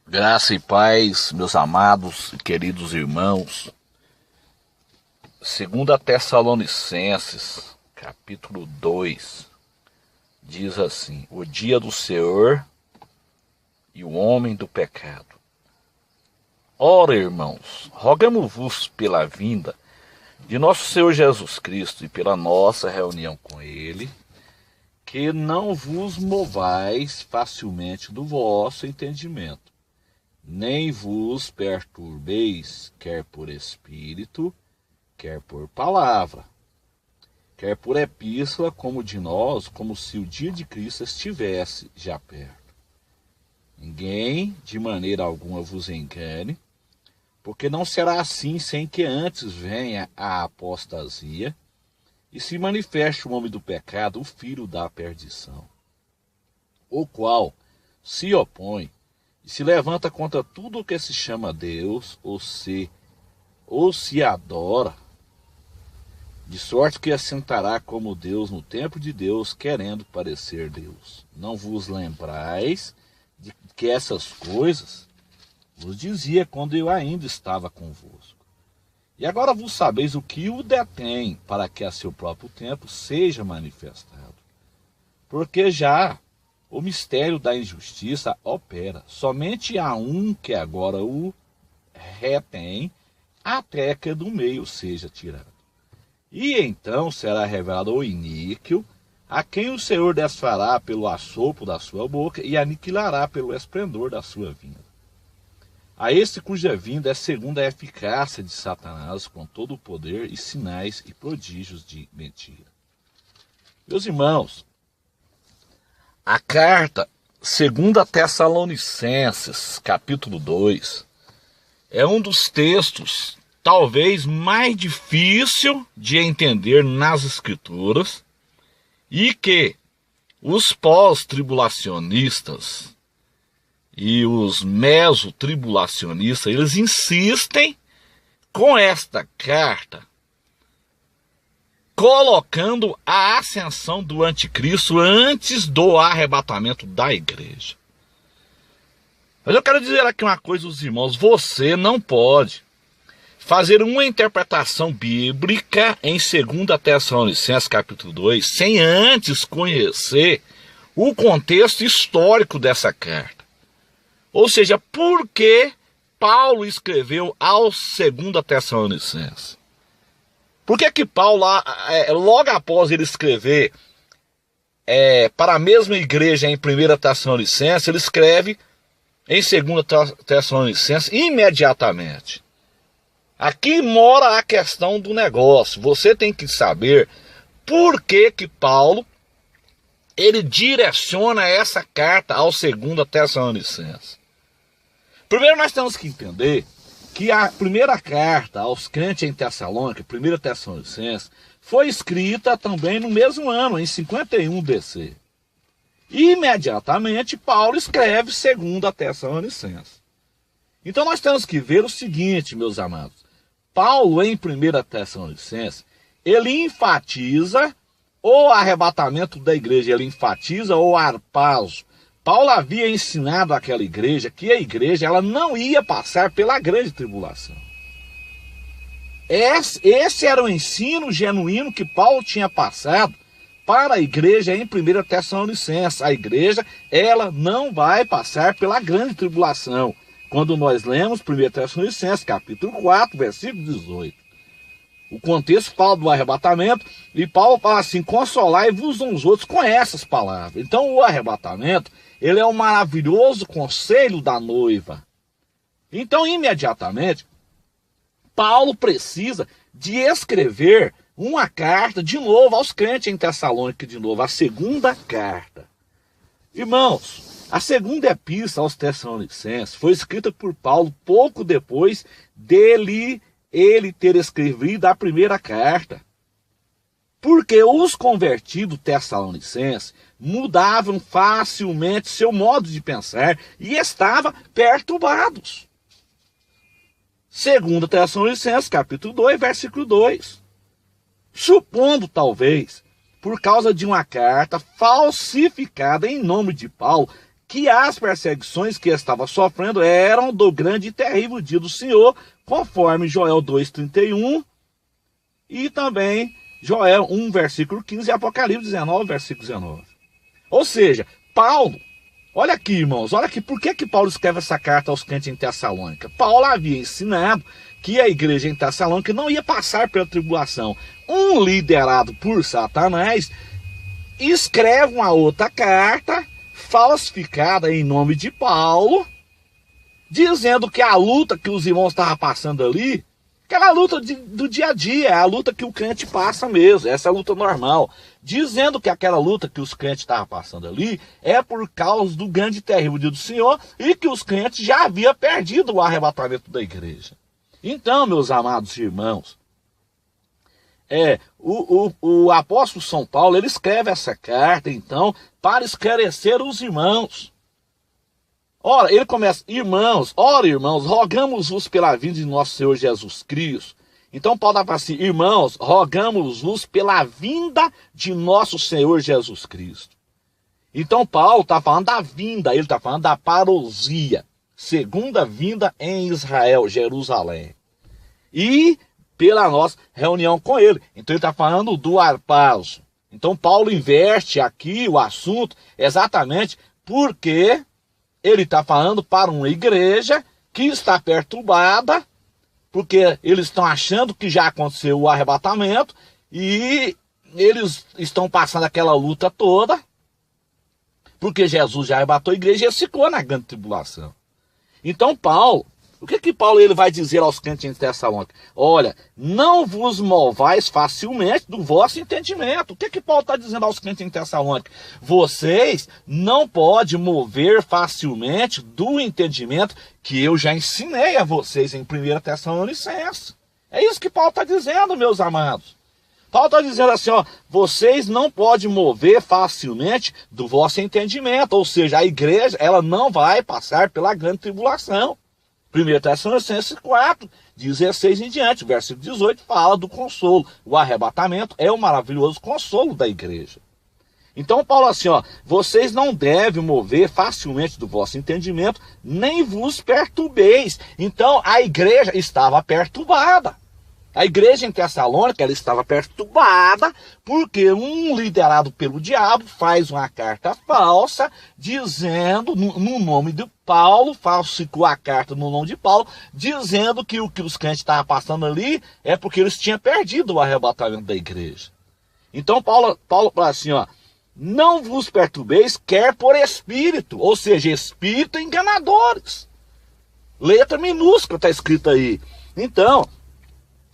Graça e paz, meus amados e queridos irmãos. Segunda Tessalonicenses, capítulo 2, diz assim: o dia do Senhor e o homem do pecado. Ora, irmãos, rogamo-vos pela vinda de nosso Senhor Jesus Cristo e pela nossa reunião com Ele, que não vos movais facilmente do vosso entendimento, nem vos perturbeis, quer por espírito, quer por palavra, quer por epístola, como de nós, como se o dia de Cristo estivesse já perto. Ninguém de maneira alguma vos engane, porque não será assim sem que antes venha a apostasia e se manifeste o homem do pecado, o filho da perdição, o qual se opõe e se levanta contra tudo o que se chama Deus, ou se adora, de sorte que assentará como Deus no templo de Deus, querendo parecer Deus. Não vos lembrais de que essas coisas vos dizia quando eu ainda estava convosco. E agora vos sabeis o que o detém, para que a seu próprio tempo seja manifestado. Porque já o mistério da injustiça opera. Somente há um que agora o retém, até que do meio seja tirado. E então será revelado o iníquo, a quem o Senhor desfará pelo assopro da sua boca e aniquilará pelo esplendor da sua vinda. A este cuja vinda é segundo a eficácia de Satanás, com todo o poder e sinais e prodígios de mentira. Meus irmãos, a carta 2 Tessalonicenses, capítulo 2, é um dos textos talvez mais difícil de entender nas Escrituras e que os pós-tribulacionistas e os mesotribulacionistas, eles insistem com esta carta, colocando a ascensão do anticristo antes do arrebatamento da igreja. Mas eu quero dizer aqui uma coisa aos irmãos: você não pode fazer uma interpretação bíblica em 2 Tessalonicenses capítulo 2 sem antes conhecer o contexto histórico dessa carta. Ou seja, por que Paulo escreveu aos 2 Tessalonicenses? Por que Paulo, logo após ele escrever para a mesma igreja em 1 Tessalonicenses, ele escreve em 2 Tessalonicenses imediatamente? Aqui mora a questão do negócio. Você tem que saber por que Paulo ele direciona essa carta aos 2 Tessalonicenses. Primeiro nós temos que entender que a primeira carta aos crentes em Tessalônica, 1 Tessalonicenses, foi escrita também no mesmo ano, em 51 BC. E imediatamente Paulo escreve 2 Tessalonicenses. Então nós temos que ver o seguinte, meus amados. Paulo, em 1 Tessalonicenses, ele enfatiza o arrebatamento da igreja, ele enfatiza o harpazo. Paulo havia ensinado àquela igreja que a igreja ela não ia passar pela grande tribulação. Esse era o ensino genuíno que Paulo tinha passado para a igreja em 1 Tessalonicenses. A igreja ela não vai passar pela grande tribulação. Quando nós lemos 1 Tessalonicenses, capítulo 4, versículo 18. O contexto fala do arrebatamento, e Paulo fala assim: consolai-vos uns outros com essas palavras. Então o arrebatamento, ele é um maravilhoso conselho da noiva. Então imediatamente, Paulo precisa de escrever uma carta de novo aos crentes em Tessalônica, de novo, a segunda carta. Irmãos, a segunda epístola aos Tessalonicenses foi escrita por Paulo pouco depois dele ter escrevido a primeira carta. Porque os convertidos tessalonicenses mudavam facilmente seu modo de pensar e estavam perturbados. 2 Tessalonicenses, capítulo 2, versículo 2. Supondo, talvez, por causa de uma carta falsificada em nome de Paulo, que as perseguições que estava sofrendo eram do grande e terrível dia do Senhor, conforme Joel 2,31 e também Joel 1, versículo 15 e Apocalipse 19, versículo 19. Ou seja, Paulo, olha aqui, irmãos, olha aqui, por que Paulo escreve essa carta aos crentes em Tessalônica? Paulo havia ensinado que a igreja em Tessalônica não ia passar pela tribulação. Um liderado por Satanás escreve uma outra carta falsificada em nome de Paulo, dizendo que a luta que os irmãos estavam passando ali, aquela luta do dia a dia, é a luta que o crente passa mesmo, essa é a luta normal. Dizendo que aquela luta que os crentes estavam passando ali é por causa do grande e terrível dia do Senhor e que os crentes já haviam perdido o arrebatamento da igreja. Então, meus amados irmãos, o apóstolo São Paulo, ele escreve essa carta, então, para esclarecer os irmãos. Ora, ele começa, irmãos, rogamos-vos pela vinda de nosso Senhor Jesus Cristo. Então Paulo fala assim, irmãos, rogamos-vos pela vinda de nosso Senhor Jesus Cristo. Então Paulo está falando da vinda, ele está falando da parousia, segunda vinda em Israel, Jerusalém. E pela nossa reunião com ele. Então ele está falando do arpazo. Então Paulo inverte aqui o assunto exatamente porque ele está falando para uma igreja que está perturbada, porque eles estão achando que já aconteceu o arrebatamento e eles estão passando aquela luta toda, porque Jesus já arrebatou a igreja e eles ficou na grande tribulação. Então Paulo, o que Paulo ele vai dizer aos crentes em Tessalônica? Olha, não vos movais facilmente do vosso entendimento. O que Paulo está dizendo aos crentes em Tessalônica? Vocês não podem mover facilmente do entendimento que eu já ensinei a vocês em 1 Tessalonicenses. É isso que Paulo está dizendo, meus amados. Paulo está dizendo assim, ó, vocês não podem mover facilmente do vosso entendimento. Ou seja, a igreja ela não vai passar pela grande tribulação. 1 Tessalonicenses 4, 16 em diante, versículo 18, fala do consolo. O arrebatamento é o maravilhoso consolo da igreja. Então Paulo assim, ó, vocês não devem mover facilmente do vosso entendimento, nem vos perturbeis. Então a igreja estava perturbada. A igreja em Tessalônica ela estava perturbada porque um liderado pelo diabo faz uma carta falsa dizendo, no nome de Paulo, falsificou a carta no nome de Paulo, dizendo que o que os crentes estavam passando ali é porque eles tinham perdido o arrebatamento da igreja. Então Paulo fala assim, ó, não vos perturbeis, quer por espírito, ou seja, espírito enganadores. Letra minúscula está escrito aí. Então,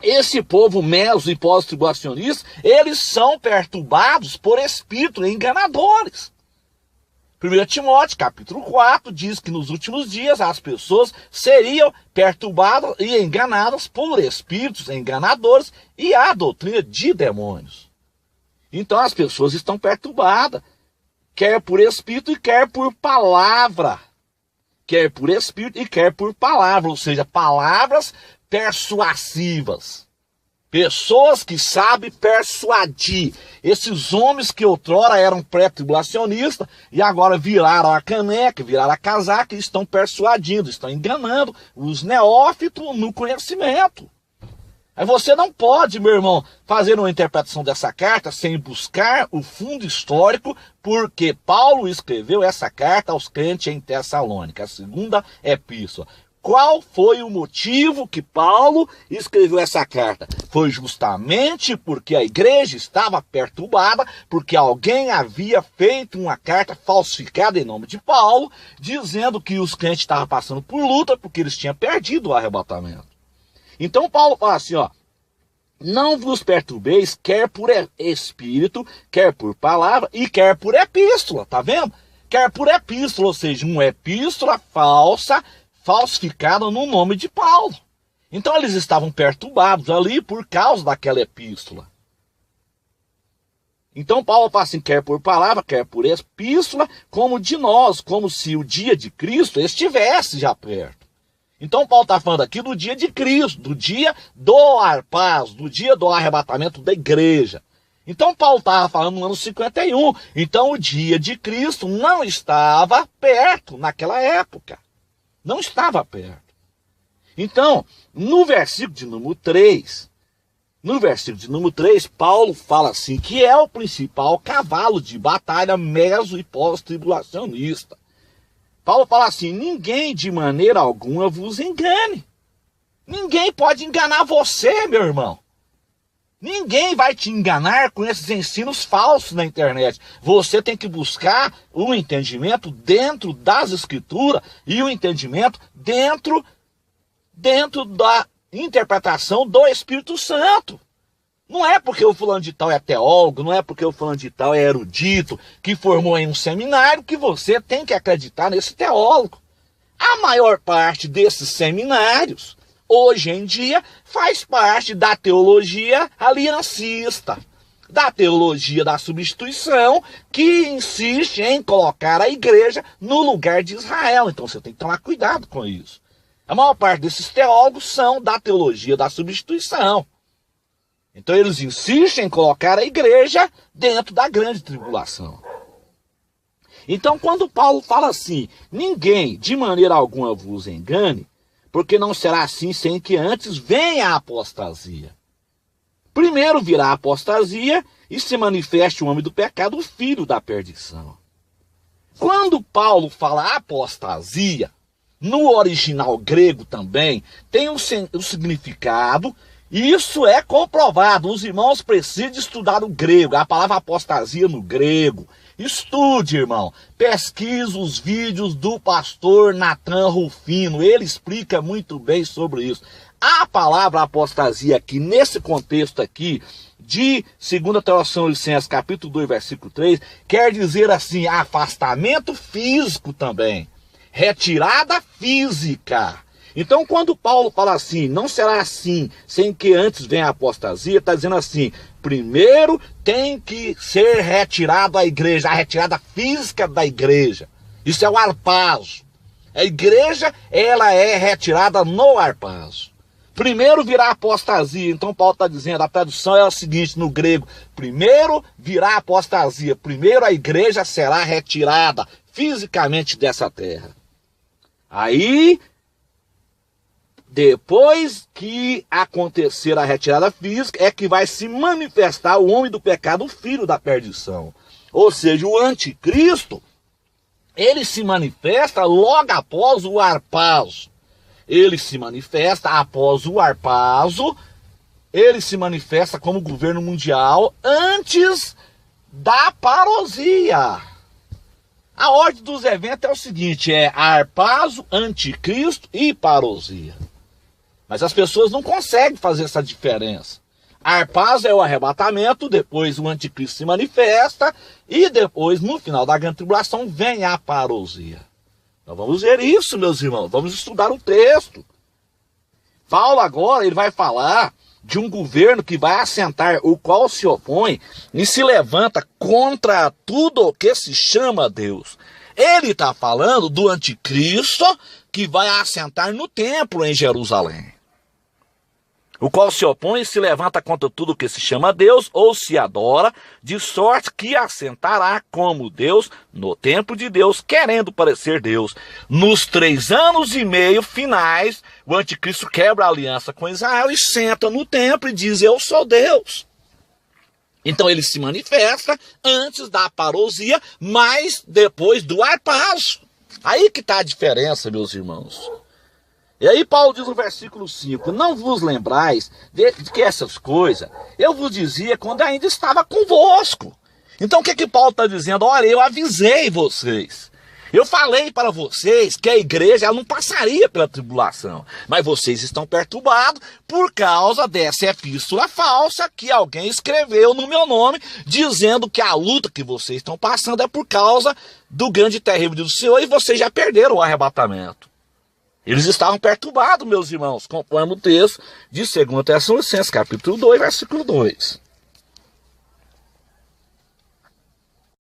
esse povo meso e pós-tribulacionista, eles são perturbados por espíritos enganadores. 1 Timóteo, capítulo 4, diz que nos últimos dias as pessoas seriam perturbadas e enganadas por espíritos enganadores e a doutrina de demônios. Então as pessoas estão perturbadas, quer por espírito e quer por palavra. Quer por espírito e quer por palavra, ou seja, palavras persuasivas. Pessoas que sabem persuadir. Esses homens que outrora eram pré-tribulacionistas e agora viraram a caneca, viraram a casaca e estão persuadindo, estão enganando os neófitos no conhecimento. Aí você não pode, meu irmão, fazer uma interpretação dessa carta sem buscar o fundo histórico, porque Paulo escreveu essa carta aos crentes em Tessalônica, a segunda epístola. Qual foi o motivo que Paulo escreveu essa carta? Foi justamente porque a igreja estava perturbada, porque alguém havia feito uma carta falsificada em nome de Paulo, dizendo que os crentes estavam passando por luta porque eles tinham perdido o arrebatamento. Então Paulo fala assim, ó, não vos perturbeis, quer por espírito, quer por palavra e quer por epístola, tá vendo? Quer por epístola, ou seja, uma epístola falsa, falsificada no nome de Paulo. Então eles estavam perturbados ali por causa daquela epístola. Então Paulo fala assim, quer por palavra, quer por epístola, como de nós, como se o dia de Cristo estivesse já perto. Então Paulo está falando aqui do dia de Cristo, do dia do arpazo, do dia do arrebatamento da igreja. Então Paulo estava falando no ano 51. Então o dia de Cristo não estava perto naquela época. Não estava perto. Então, no versículo de número 3, Paulo fala assim, que é o principal cavalo de batalha meso e pós-tribulacionista. Paulo fala assim, ninguém de maneira alguma vos engane. Ninguém pode enganar você, meu irmão. Ninguém vai te enganar com esses ensinos falsos na internet. Você tem que buscar o entendimento dentro das escrituras e o entendimento dentro da interpretação do Espírito Santo. Não é porque o fulano de tal é teólogo, não é porque o fulano de tal é erudito, que formou em um seminário, que você tem que acreditar nesse teólogo. A maior parte desses seminários, hoje em dia, faz parte da teologia aliancista, da teologia da substituição, que insiste em colocar a igreja no lugar de Israel. Então você tem que tomar cuidado com isso. A maior parte desses teólogos são da teologia da substituição. Então eles insistem em colocar a igreja dentro da grande tribulação. Então quando Paulo fala assim, ninguém de maneira alguma vos engane, porque não será assim sem que antes venha a apostasia. Primeiro virá a apostasia e se manifeste o homem do pecado, o filho da perdição. Quando Paulo fala apostasia, no original grego também, tem um significado, e isso é comprovado. Os irmãos precisam estudar o grego, a palavra apostasia no grego. Estude, irmão. Pesquise os vídeos do pastor Natan Rufino. Ele explica muito bem sobre isso. A palavra apostasia aqui, nesse contexto aqui, de 2 Tessalonicenses, capítulo 2, versículo 3, quer dizer assim, afastamento físico também. Retirada física. Então, quando Paulo fala assim, não será assim, sem que antes venha a apostasia, está dizendo assim, primeiro tem que ser retirado a igreja, a retirada física da igreja. Isso é o harpazo. A igreja, ela é retirada no harpazo. Primeiro virá a apostasia. Então Paulo está dizendo, a tradução é a seguinte no grego, primeiro virá a apostasia, primeiro a igreja será retirada fisicamente dessa terra. Aí, depois que acontecer a retirada física, é que vai se manifestar o homem do pecado, o filho da perdição. Ou seja, o anticristo, ele se manifesta logo após o harpazo. Ele se manifesta após o harpazo, ele se manifesta como governo mundial antes da parousia. A ordem dos eventos é o seguinte, é harpazo, anticristo e parousia. Mas as pessoas não conseguem fazer essa diferença. Harpazo é o arrebatamento, depois o anticristo se manifesta e depois, no final da grande tribulação, vem a parousia. Nós vamos ver isso, meus irmãos, vamos estudar o texto. Paulo agora, ele vai falar de um governo que vai assentar, o qual se opõe e se levanta contra tudo o que se chama Deus. Ele está falando do anticristo que vai assentar no templo em Jerusalém. O qual se opõe e se levanta contra tudo que se chama Deus ou se adora, de sorte que assentará como Deus no templo de Deus, querendo parecer Deus. Nos 3 anos e meio finais, o anticristo quebra a aliança com Israel e senta no templo e diz, eu sou Deus. Então ele se manifesta antes da parousia, mas depois do harpazo. Aí que está a diferença, meus irmãos. E aí Paulo diz no versículo 5, não vos lembrais de que essas coisas eu vos dizia quando ainda estava convosco. Então o que Paulo está dizendo? Olha, eu avisei vocês. Eu falei para vocês que a igreja ela não passaria pela tribulação. Mas vocês estão perturbados por causa dessa epístola falsa que alguém escreveu no meu nome, dizendo que a luta que vocês estão passando é por causa do grande e terrível dia do Senhor e vocês já perderam o arrebatamento. Eles estavam perturbados, meus irmãos, conforme o texto de 2 Tessalonicenses, capítulo 2, versículo 2.